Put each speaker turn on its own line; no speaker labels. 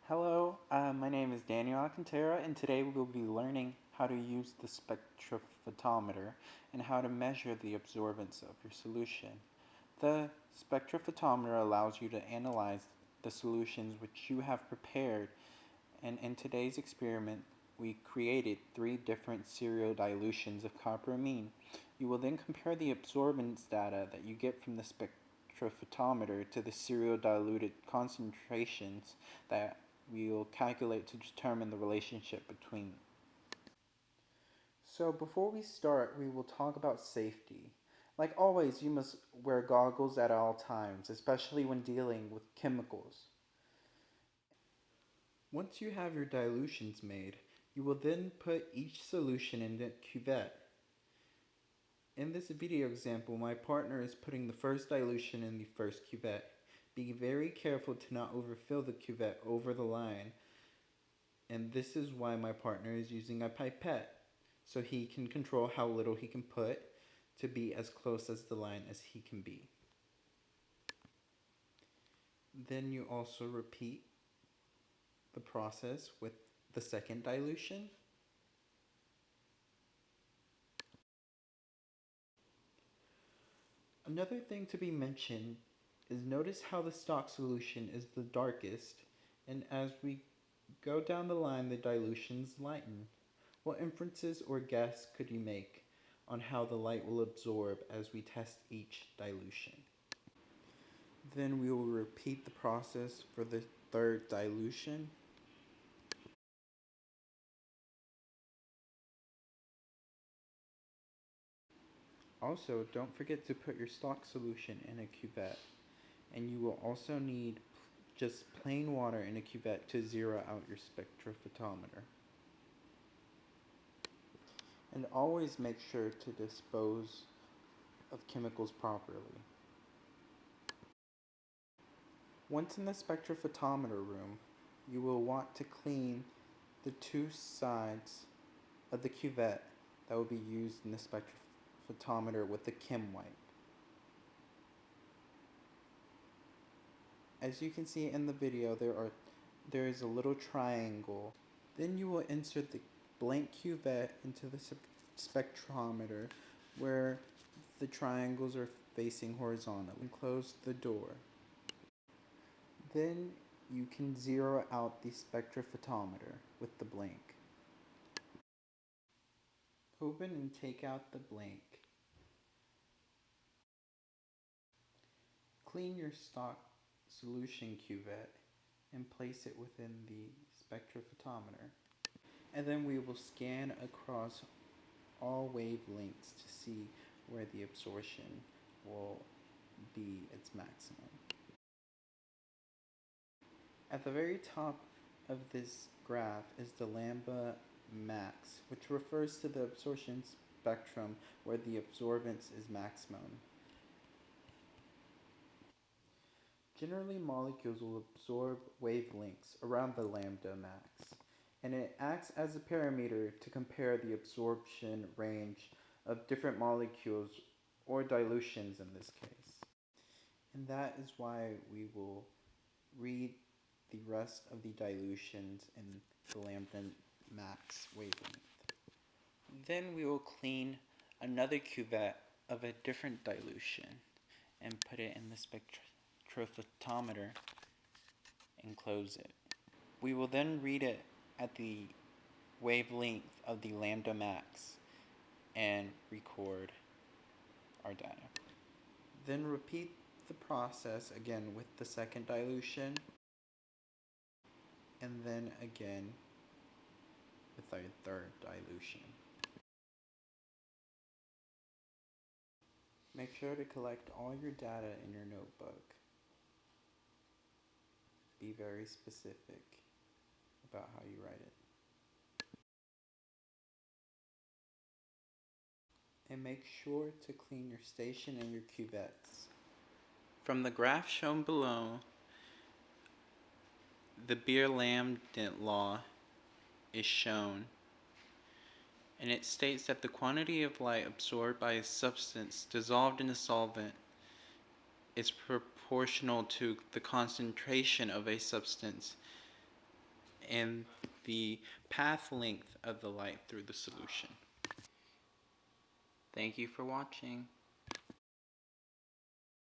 Hello, my name is Daniel Alcantara, and today we will be learning how to use the spectrophotometer and how to measure the absorbance of your solution. The spectrophotometer allows you to analyze the solutions which you have prepared, and in today's experiment, we created 3 different serial dilutions of copperamine. You will then compare the absorbance data that you get from the spectrophotometer to the serial diluted concentrations that we will calculate to determine the relationship between them. So before we start, we will talk about safety. Like always, you must wear goggles at all times, especially when dealing with chemicals. Once you have your dilutions made, you will then put each solution in the cuvette. In this video example, my partner is putting the first dilution in the first cuvette. Be very careful to not overfill the cuvette over the line, and this is why my partner is using a pipette, so he can control how little he can put to be as close as the line as he can be. Then you also repeat the process with the second dilution. Another thing to be mentioned is notice how the stock solution is the darkest, and as we go down the line the dilutions lighten. What inferences or guess could you make on how the light will absorb as we test each dilution? Then we will repeat the process for the third dilution. Also, don't forget to put your stock solution in a cuvette, and you will also need just plain water in a cuvette to zero out your spectrophotometer. And always make sure to dispose of chemicals properly. Once in the spectrophotometer room, you will want to clean the 2 sides of the cuvette that will be used in the spectrophotometer with the chem wipe. As you can see in the video, there is a little triangle. Then you will insert the blank cuvette into the spectrometer where the triangles are facing horizontally, and close the door. Then you can zero out the spectrophotometer with the blank. Open and take out the blank. Clean your stock solution cuvette and place it within the spectrophotometer. And then we will scan across all wavelengths to see where the absorption will be its maximum. At the very top of this graph is the lambda max, which refers to the absorption spectrum where the absorbance is maximum. Generally, molecules will absorb wavelengths around the lambda max, and it acts as a parameter to compare the absorption range of different molecules or dilutions in this case. And that is why we will read the rest of the dilutions in the lambda max wavelength. Then we will clean another cuvette of a different dilution and put it in the spectrophotometer and close it. We will then read it at the wavelength of the lambda max and record our data. Then repeat the process again with the second dilution, and then again with our third dilution. Make sure to collect all your data in your notebook. Be very specific about how you write it. And make sure to clean your station and your cuvettes. From the graph shown below, the Beer-Lambda law is shown, and it states that the quantity of light absorbed by a substance dissolved in a solvent is proportional to the concentration of a substance and the path length of the light through the solution. Thank you for watching.